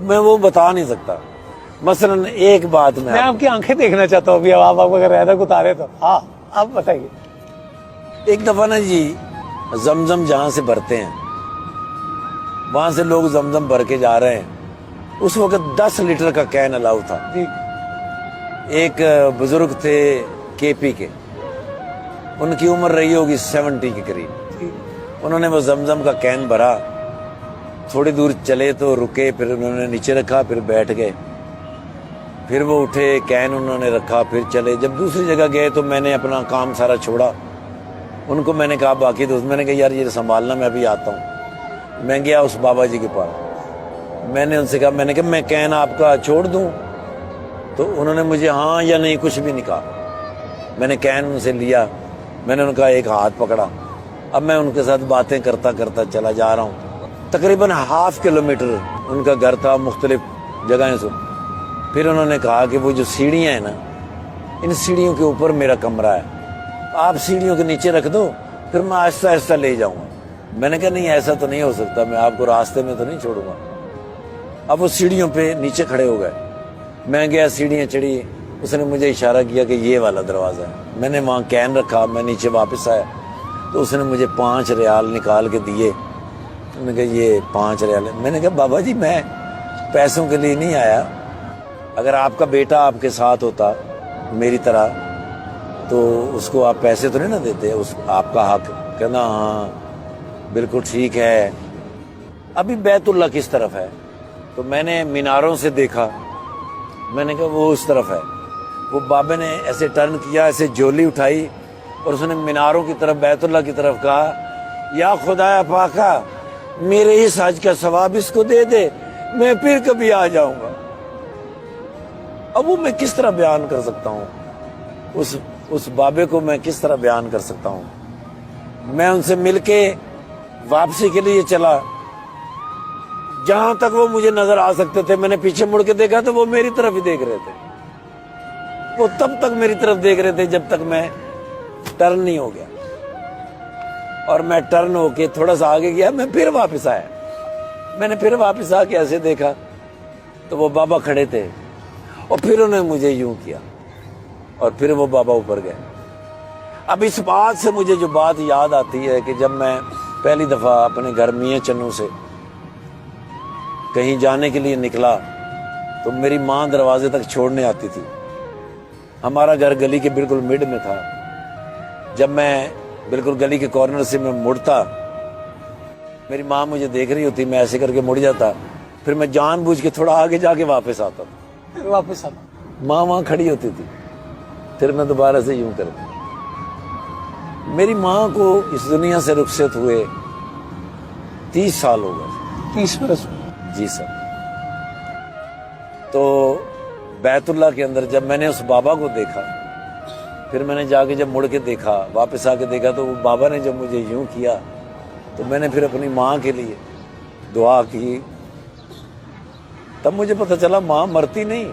میں وہ بتا نہیں سکتا. مثلاً ایک بات میں آپ کی آنکھیں دیکھنا چاہتا ہوں ابھی. اب آپ اگر رہدک اتارے تو ہاں آپ بتائیے. ایک دفعہ نا جی زمزم جہاں سے بھرتے ہیں وہاں سے لوگ زمزم بھر کے جا رہے ہیں. اس وقت 10 لیٹر کا کین الاؤ تھا. جی ایک بزرگ تھے کے پی کے, ان کی عمر رہی ہوگی 70 کے قریب. جی انہوں نے وہ زمزم کا کین بھرا, تھوڑی دور چلے تو رکے, پھر انہوں نے نیچے رکھا, پھر بیٹھ گئے, پھر وہ اٹھے, کین انہوں نے رکھا, پھر چلے. جب دوسری جگہ گئے تو میں نے اپنا کام سارا چھوڑا. ان کو میں نے کہا, باقی دوست, میں نے کہا یار یہ سنبھالنا, میں ابھی آتا ہوں. میں گیا اس بابا جی کے پاس, میں نے ان سے کہا, میں نے کہا میں کین آپ کا چھوڑ دوں؟ تو انہوں نے مجھے ہاں یا نہیں کچھ بھی نہیں کہا. میں نے کین ان سے لیا, میں نے ان کا ایک ہاتھ پکڑا. اب میں ان کے ساتھ باتیں کرتا کرتا چلا جا رہا ہوں. تقریباً ½ کلومیٹر ان کا گھر تھا, مختلف جگہیں سے. پھر انہوں نے کہا کہ وہ جو سیڑھیاں ہیں نا, ان سیڑھیوں کے اوپر میرا کمرہ ہے, آپ سیڑھیوں کے نیچے رکھ دو, پھر میں آہستہ آہستہ لے جاؤں گا. میں نے کہا نہیں ایسا تو نہیں ہو سکتا, میں آپ کو راستے میں تو نہیں چھوڑوں گا. اب وہ سیڑھیوں پہ نیچے کھڑے ہو گئے. میں گیا, سیڑھیاں چڑھی, اس نے مجھے اشارہ کیا کہ یہ والا دروازہ ہے. میں نے وہاں کین رکھا, میں نیچے واپس آیا تو اس نے مجھے 5 ریال نکال کے دیے. میں نے کہا یہ 5 ریال ہے. میں نے کہا بابا جی میں پیسوں کے لیے نہیں آیا, اگر آپ کا بیٹا آپ کے ساتھ ہوتا میری طرح تو اس کو آپ پیسے تو نہیں نہ دیتے, اس آپ کا حق. کہنا ہاں بالکل ٹھیک ہے. ابھی بیت اللہ کس طرف ہے؟ تو میں نے میناروں سے دیکھا, میں نے کہا وہ اس طرف ہے. وہ بابے نے ایسے ٹرن کیا, ایسے جولی اٹھائی اور اس نے میناروں کی طرف, بیت اللہ کی طرف کہا, یا خدایا پاکا میرے اس حج کا ثواب اس کو دے دے, میں پھر کبھی آ جاؤں گا. اب وہ میں کس طرح بیان کر سکتا ہوں, اس بابے کو میں کس طرح بیان کر سکتا ہوں. میں ان سے مل کے واپسی کے لیے چلا, جہاں تک وہ مجھے نظر آ سکتے تھے. میں نے پیچھے مڑ کے دیکھا تو وہ میری طرف ہی دیکھ رہے تھے. وہ تب تک میری طرف دیکھ رہے تھے جب تک میں ٹرن نہیں ہو گیا. اور میں ٹرن ہو کے تھوڑا سا آگے گیا, میں پھر واپس آیا. میں نے پھر واپس آ کے ایسے دیکھا تو وہ بابا کھڑے تھے, اور پھر انہوں نے مجھے یوں کیا, اور پھر وہ بابا اوپر گئے. اب اس بات سے مجھے جو بات یاد آتی ہے کہ جب میں پہلی دفعہ اپنے گھر میاں چنو سے کہیں جانے کے لیے نکلا تو میری ماں دروازے تک چھوڑنے آتی تھی. ہمارا گھر گلی کے بالکل مڈ میں تھا. جب میں بالکل گلی کے کارنر سے میں مڑتا, میری ماں مجھے دیکھ رہی ہوتی, میں ایسے کر کے مڑ جاتا, پھر میں جان بوجھ کے تھوڑا آگے جا کے واپس آتا تھا. پھر واپس آنا. ماں وہاں کھڑی ہوتی تھی, پھر میں دوبارہ سے یوں کرتا. میری ماں کو اس دنیا سے رخصت ہوئے 30 سال ہو گئے. 30 برس. جی سر. تو بیت اللہ کے اندر جب میں نے اس بابا کو دیکھا, پھر میں نے جا کے جب مڑ کے دیکھا, واپس آ کے دیکھا, تو وہ بابا نے جب مجھے یوں کیا تو میں نے پھر اپنی ماں کے لیے دعا کی. تب مجھے پتہ چلا ماں مرتی نہیں.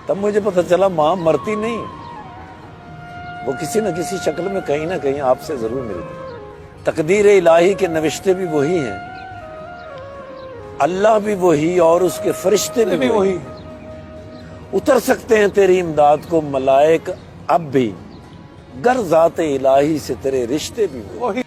تب مجھے پتہ چلا ماں مرتی نہیں, وہ کسی نہ کسی شکل میں کہیں نہ کہیں آپ سے ضرور ملتی. تقدیر الہی کے نوشتے بھی وہی ہیں, اللہ بھی وہی, اور اس کے فرشتے بھی وہی. اتر سکتے ہیں تیری امداد کو ملائک اب بھی, گر ذات الہی سے تیرے رشتے بھی وہی.